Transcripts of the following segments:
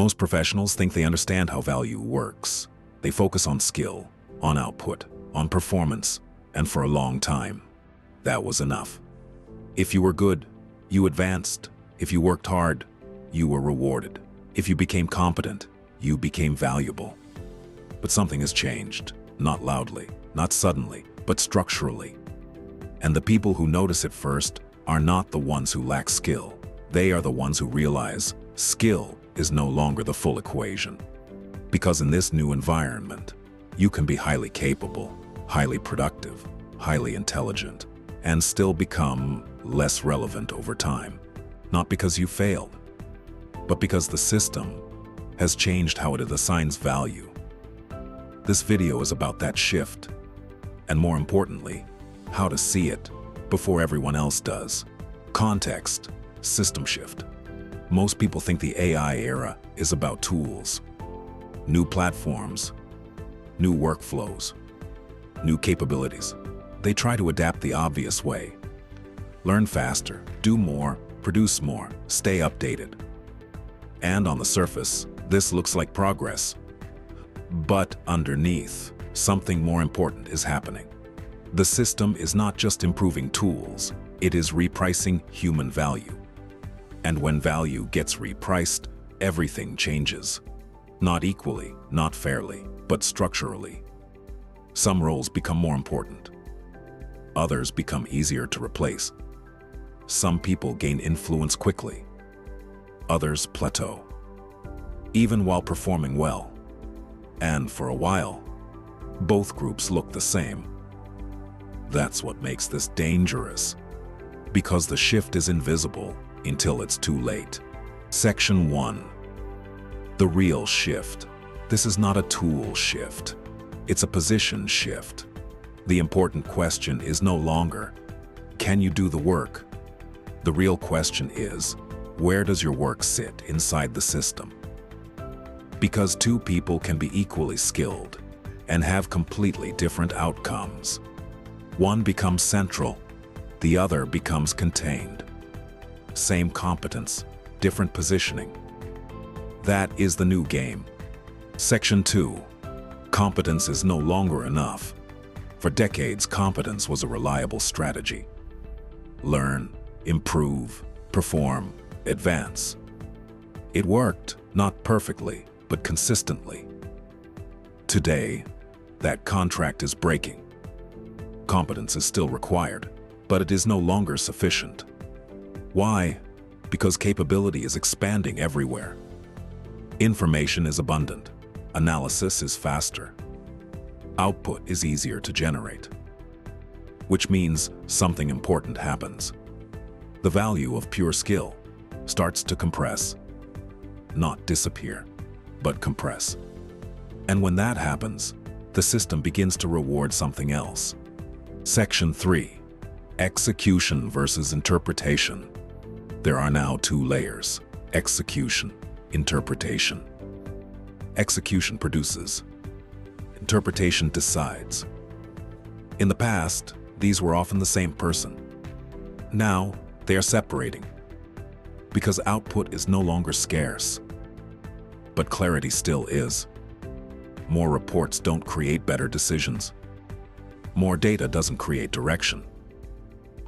Most professionals think they understand how value works. They focus on skill, on output, on performance, and for a long time, that was enough. If you were good, you advanced. If you worked hard, you were rewarded. If you became competent, you became valuable. But something has changed, not loudly, not suddenly, but structurally. And the people who notice it first are not the ones who lack skill. They are the ones who realize skill is no longer the full equation. Because in this new environment, you can be highly capable, highly productive, highly intelligent, and still become less relevant over time. Not because you failed, but because the system has changed how it assigns value. This video is about that shift, and more importantly, how to see it before everyone else does. Context, system shift. Most people think the AI era is about tools, new platforms, new workflows, new capabilities. They try to adapt the obvious way. Learn faster, do more, produce more, stay updated. And on the surface, this looks like progress. But underneath, something more important is happening. The system is not just improving tools, it is repricing human value. And when value gets repriced, everything changes. Not equally, not fairly, but structurally. Some roles become more important. Others become easier to replace. Some people gain influence quickly. Others plateau, even while performing well. And for a while, both groups look the same. That's what makes this dangerous, because the shift is invisible until it's too late. Section 1. The real shift. This is not a tool shift. It's a position shift. The important question is no longer, can you do the work? The real question is, where does your work sit inside the system? Because two people can be equally skilled and have completely different outcomes. One becomes central, the other becomes contained. Same competence, different positioning. That is the new game. Section 2. Competence is no longer enough. For decades, competence was a reliable strategy. Learn, improve, perform, advance. It worked, not perfectly, but consistently. Today, that contract is breaking. Competence is still required, but it is no longer sufficient. Why? Because capability is expanding everywhere. Information is abundant. Analysis is faster. Output is easier to generate. Which means something important happens. The value of pure skill starts to compress. Not disappear, but compress. And when that happens, the system begins to reward something else. Section 3. Execution versus interpretation. There are now two layers: execution, interpretation. Execution produces. Interpretation decides. In the past, these were often the same person. Now, they are separating. Because output is no longer scarce. But clarity still is. More reports don't create better decisions. More data doesn't create direction.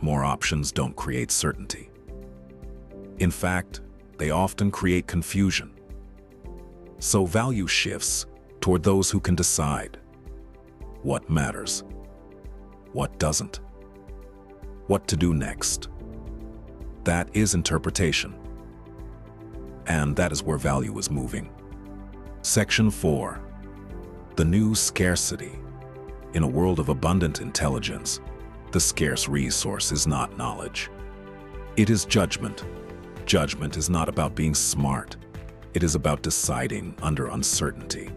More options don't create certainty. In fact, they often create confusion. So value shifts toward those who can decide what matters, what doesn't, what to do next. That is interpretation. And that is where value is moving. Section 4. The new scarcity. In a world of abundant intelligence, the scarce resource is not knowledge. It is judgment. Judgment is not about being smart. It is about deciding under uncertainty.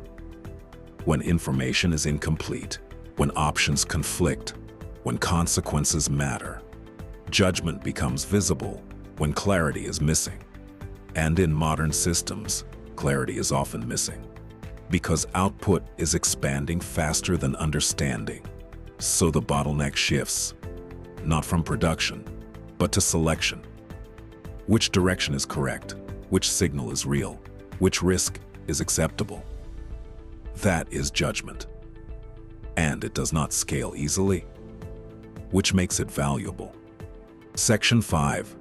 When information is incomplete, when options conflict, when consequences matter, judgment becomes visible when clarity is missing. And in modern systems, clarity is often missing. Because output is expanding faster than understanding. So the bottleneck shifts, not from production, but to selection. Which direction is correct? Which signal is real? Which risk is acceptable? That is judgment. And it does not scale easily, which makes it valuable. Section 5.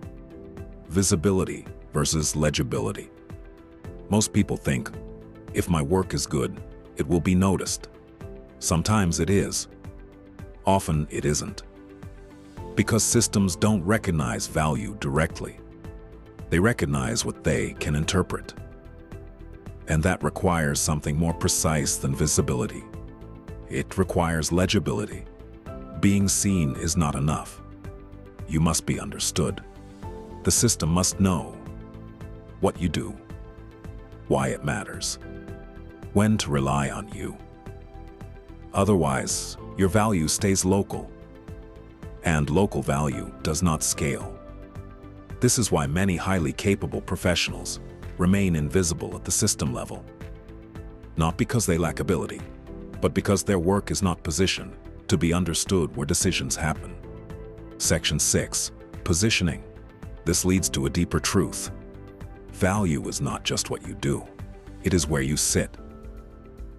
Visibility versus legibility. Most people think, if my work is good, it will be noticed. Sometimes it is. Often it isn't. Because systems don't recognize value directly. They recognize what they can interpret. And that requires something more precise than visibility. It requires legibility. Being seen is not enough. You must be understood. The system must know what you do, why it matters, when to rely on you. Otherwise, your value stays local, and local value does not scale. This is why many highly capable professionals remain invisible at the system level. Not because they lack ability, but because their work is not positioned to be understood where decisions happen. Section 6. Positioning. This leads to a deeper truth. Value is not just what you do. It is where you sit.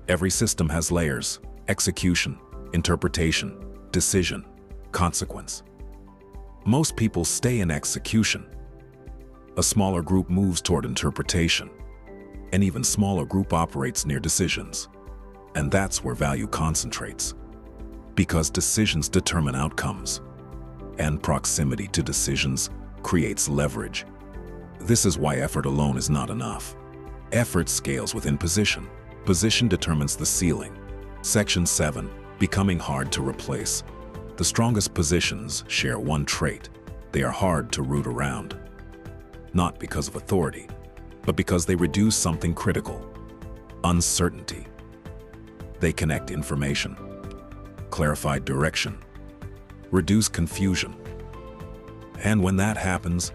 Every system has layers: execution, interpretation, decision, consequence. Most people stay in execution. A smaller group moves toward interpretation. An even smaller group operates near decisions. And that's where value concentrates. Because decisions determine outcomes. And proximity to decisions creates leverage. This is why effort alone is not enough. Effort scales within position. Position determines the ceiling. Section 7. Becoming hard to replace. The strongest positions share one trait. They are hard to root around. Not because of authority, but because they reduce something critical: uncertainty. They connect information, clarify direction, reduce confusion. And when that happens,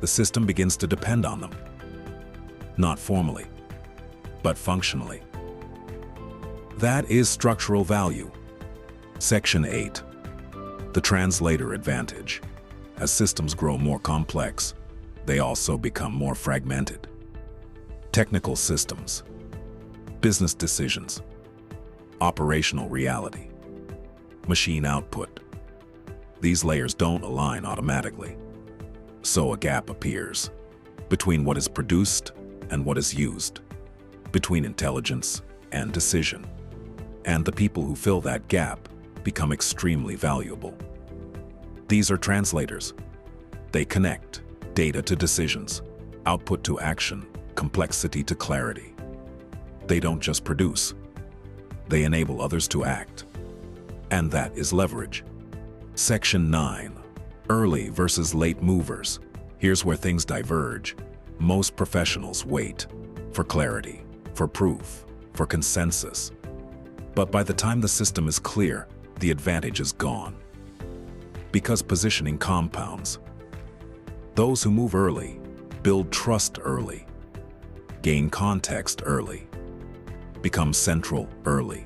the system begins to depend on them. Not formally, but functionally. That is structural value. Section 8. The translator advantage. As systems grow more complex, they also become more fragmented. Technical systems, business decisions, operational reality, machine output. These layers don't align automatically. So a gap appears between what is produced and what is used, between intelligence and decision. And the people who fill that gap become extremely valuable. These are translators. They connect data to decisions, output to action, complexity to clarity. They don't just produce. They enable others to act. And that is leverage. Section 9. Early versus late movers. Here's where things diverge. Most professionals wait for clarity, for proof, for consensus. But by the time the system is clear, the advantage is gone. Because positioning compounds. Those who move early build trust early, gain context early, become central early.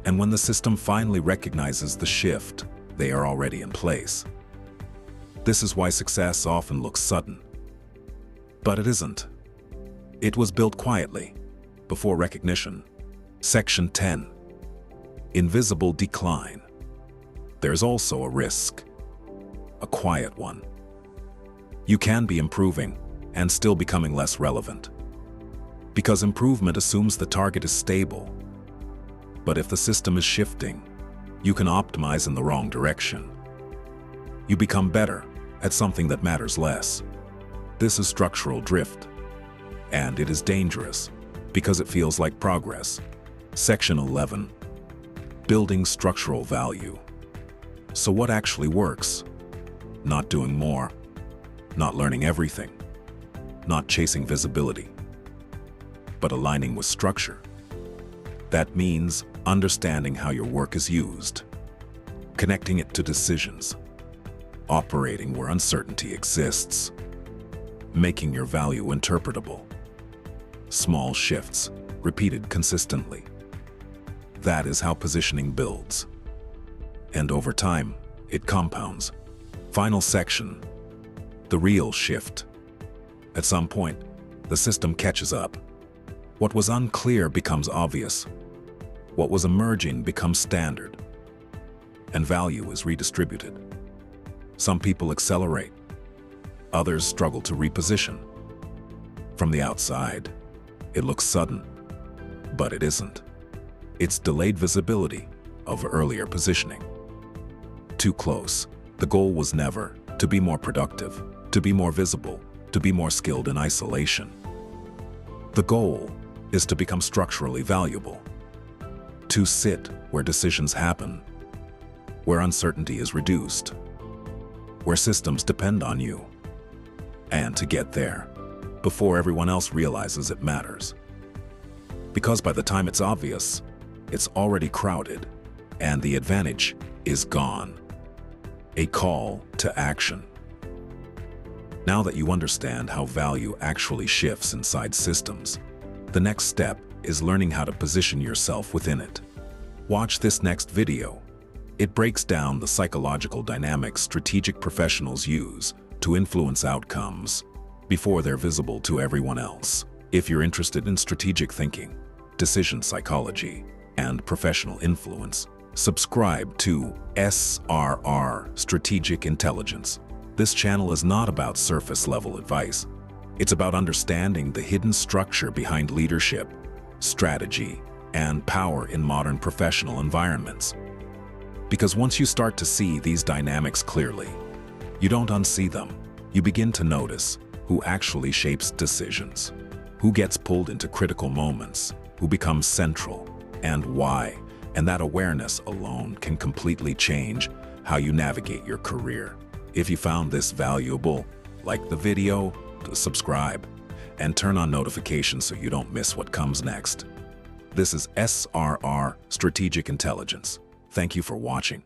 And when the system finally recognizes the shift, they are already in place. This is why success often looks sudden. But it isn't. It was built quietly, before recognition. Section 10. Invisible decline. There's also a risk. A quiet one. You can be improving and still becoming less relevant. Because improvement assumes the target is stable. But if the system is shifting, you can optimize in the wrong direction. You become better at something that matters less. This is structural drift. And it is dangerous because it feels like progress. Section 11. Building structural value. So what actually works? Not doing more. Not learning everything. Not chasing visibility. But aligning with structure. That means understanding how your work is used. Connecting it to decisions. Operating where uncertainty exists. Making your value interpretable. Small shifts, repeated consistently. That is how positioning builds. And over time, it compounds. Final section. The real shift. At some point, the system catches up. What was unclear becomes obvious. What was emerging becomes standard. And value is redistributed. Some people accelerate. Others struggle to reposition. From the outside, it looks sudden, but it isn't. It's delayed visibility of earlier positioning. Too close. The goal was never to be more productive, to be more visible, to be more skilled in isolation. The goal is to become structurally valuable, to sit where decisions happen, where uncertainty is reduced, where systems depend on you, and to get there before everyone else realizes it matters. Because by the time it's obvious, it's already crowded, and the advantage is gone. A call to action. Now that you understand how value actually shifts inside systems, the next step is learning how to position yourself within it. Watch this next video. It breaks down the psychological dynamics strategic professionals use to influence outcomes before they're visible to everyone else. If you're interested in strategic thinking, decision psychology, and professional influence, subscribe to SRR Strategic Intelligence. This channel is not about surface-level advice. It's about understanding the hidden structure behind leadership, strategy, and power in modern professional environments. Because once you start to see these dynamics clearly, you don't unsee them. You begin to notice who actually shapes decisions, who gets pulled into critical moments, who becomes central, and why. And that awareness alone can completely change how you navigate your career. If you found this valuable, like the video, subscribe, and turn on notifications so you don't miss what comes next. This is SRR Strategic Intelligence. Thank you for watching.